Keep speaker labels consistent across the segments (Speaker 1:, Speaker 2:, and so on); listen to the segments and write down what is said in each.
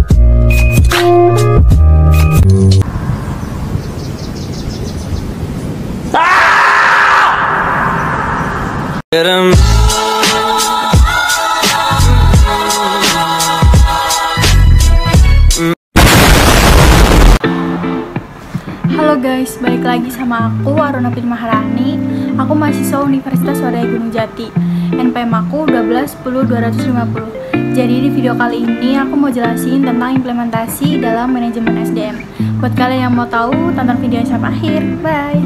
Speaker 1: Halo guys, balik lagi sama aku Waruna Pin Maharani. Aku mahasiswa Universitas Wadaya Gunung Jati. NPM aku 1210-250. Jadi di video kali ini aku mau jelasin tentang implementasi dalam manajemen SDM. Buat kalian yang mau tahu, tonton video sampai akhir. Bye.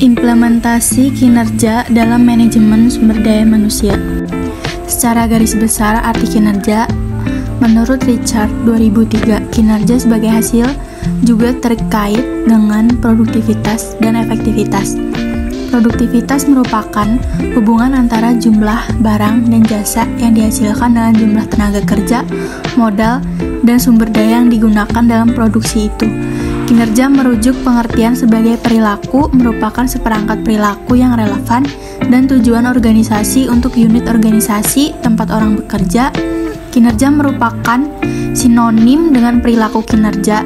Speaker 1: Implementasi kinerja dalam manajemen sumber daya manusia. Secara garis besar arti kinerja, menurut Richard 2003, kinerja sebagai hasil juga terkait dengan produktivitas dan efektivitas. Produktivitas merupakan hubungan antara jumlah barang dan jasa yang dihasilkan dengan jumlah tenaga kerja, modal, dan sumber daya yang digunakan dalam produksi itu. Kinerja merujuk pengertian sebagai perilaku, merupakan seperangkat perilaku yang relevan dan tujuan organisasi untuk unit organisasi tempat orang bekerja. Kinerja merupakan sinonim dengan perilaku kinerja,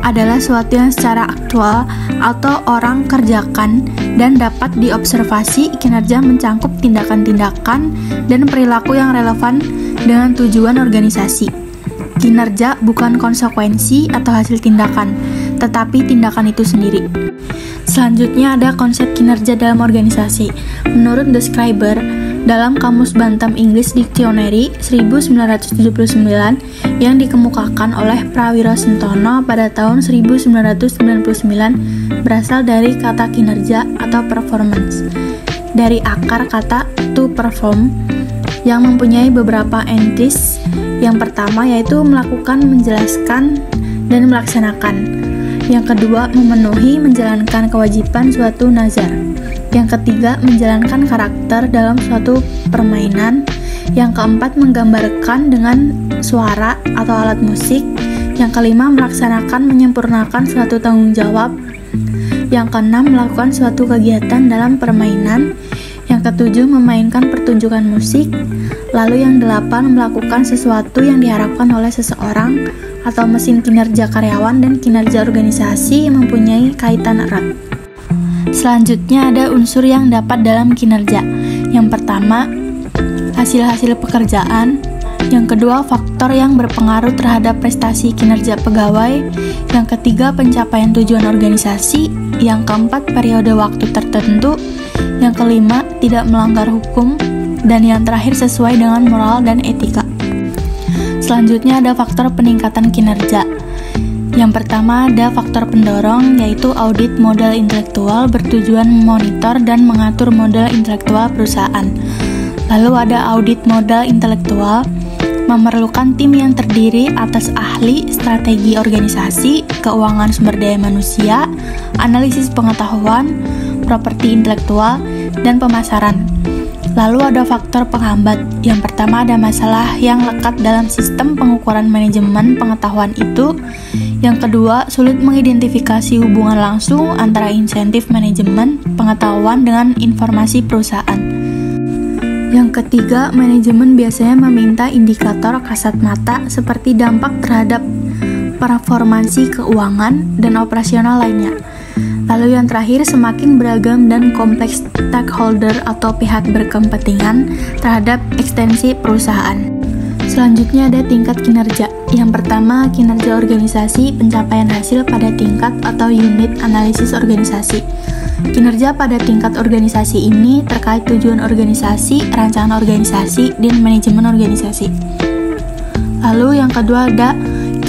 Speaker 1: adalah sesuatu yang secara aktual atau orang kerjakan dan dapat diobservasi. Kinerja mencangkup tindakan-tindakan dan perilaku yang relevan dengan tujuan organisasi. Kinerja bukan konsekuensi atau hasil tindakan, tetapi tindakan itu sendiri. Selanjutnya ada konsep kinerja dalam organisasi. Menurut The Scriber, dalam Kamus Bantam English Dictionary 1979 yang dikemukakan oleh Prawiro Sentono pada tahun 1999 berasal dari kata kinerja atau performance, dari akar kata to perform yang mempunyai beberapa entities. Yang pertama yaitu melakukan, menjelaskan, dan melaksanakan. Yang kedua, memenuhi, menjalankan kewajiban suatu nazar. Yang ketiga, menjalankan karakter dalam suatu permainan. Yang keempat, menggambarkan dengan suara atau alat musik. Yang kelima, melaksanakan, menyempurnakan suatu tanggung jawab. Yang keenam, melakukan suatu kegiatan dalam permainan. Yang ketujuh, memainkan pertunjukan musik. Lalu yang delapan, melakukan sesuatu yang diharapkan oleh seseorang atau mesin. Kinerja karyawan dan kinerja organisasi yang mempunyai kaitan erat. Selanjutnya ada unsur yang dapat dalam kinerja. Yang pertama, hasil-hasil pekerjaan. Yang kedua, faktor yang berpengaruh terhadap prestasi kinerja pegawai. Yang ketiga, pencapaian tujuan organisasi. Yang keempat, periode waktu tertentu. Yang kelima, tidak melanggar hukum. Dan yang terakhir, sesuai dengan moral dan etika. Selanjutnya ada faktor peningkatan kinerja. Yang pertama ada faktor pendorong, yaitu audit modal intelektual bertujuan memonitor dan mengatur modal intelektual perusahaan. Lalu ada audit modal intelektual, memerlukan tim yang terdiri atas ahli, strategi organisasi, keuangan sumber daya manusia, analisis pengetahuan, properti intelektual, dan pemasaran. Lalu ada faktor penghambat. Yang pertama ada masalah yang lekat dalam sistem pengukuran manajemen pengetahuan itu. Yang kedua, sulit mengidentifikasi hubungan langsung antara insentif manajemen pengetahuan dengan informasi perusahaan. Yang ketiga, manajemen biasanya meminta indikator kasat mata seperti dampak terhadap performansi keuangan dan operasional lainnya. Lalu yang terakhir, semakin beragam dan kompleks stakeholder atau pihak berkepentingan terhadap ekstensi perusahaan. Selanjutnya ada tingkat kinerja. Yang pertama, kinerja organisasi, pencapaian hasil pada tingkat atau unit analisis organisasi. Kinerja pada tingkat organisasi ini terkait tujuan organisasi, rancangan organisasi, dan manajemen organisasi. Lalu yang kedua ada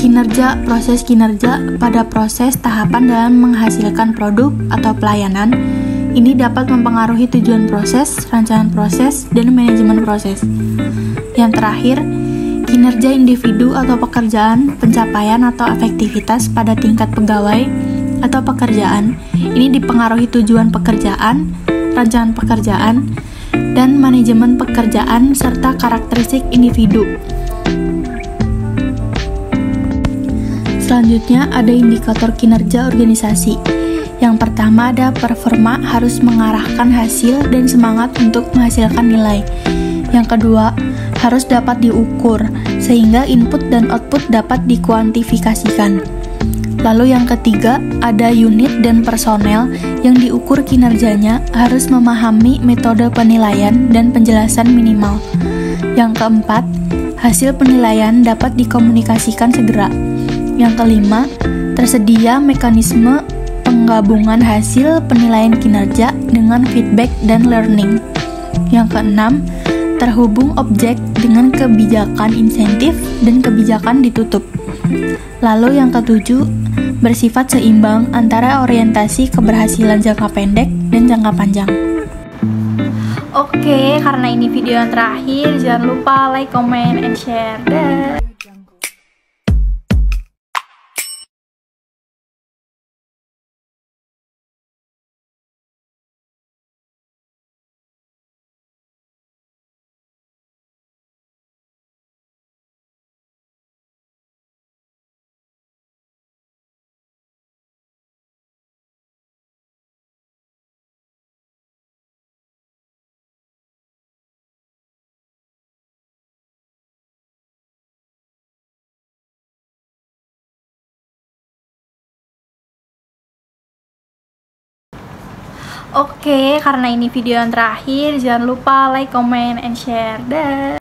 Speaker 1: kinerja, proses kinerja pada proses tahapan dalam menghasilkan produk atau pelayanan. Ini dapat mempengaruhi tujuan proses, rancangan proses, dan manajemen proses. Yang terakhir, kinerja individu atau pekerjaan, pencapaian atau efektivitas pada tingkat pegawai atau pekerjaan. Ini dipengaruhi tujuan pekerjaan, rancangan pekerjaan, dan manajemen pekerjaan serta karakteristik individu. Selanjutnya ada indikator kinerja organisasi. Yang pertama ada performa, harus mengarahkan hasil dan semangat untuk menghasilkan nilai. Yang kedua, harus dapat diukur, sehingga input dan output dapat dikuantifikasikan. Lalu yang ketiga, ada unit dan personel yang diukur kinerjanya harus memahami metode penilaian dan penjelasan minimal. Yang keempat, hasil penilaian dapat dikomunikasikan segera. Yang kelima, tersedia mekanisme penggabungan hasil penilaian kinerja dengan feedback dan learning. Yang keenam, terhubung objek dengan kebijakan insentif dan kebijakan ditutup. Lalu yang ketujuh, bersifat seimbang antara orientasi keberhasilan jangka pendek dan jangka panjang. Oke, karena ini video yang terakhir, jangan lupa like, comment, and share. Dah. Oke, karena ini video yang terakhir, jangan lupa like, comment, and share. Dah.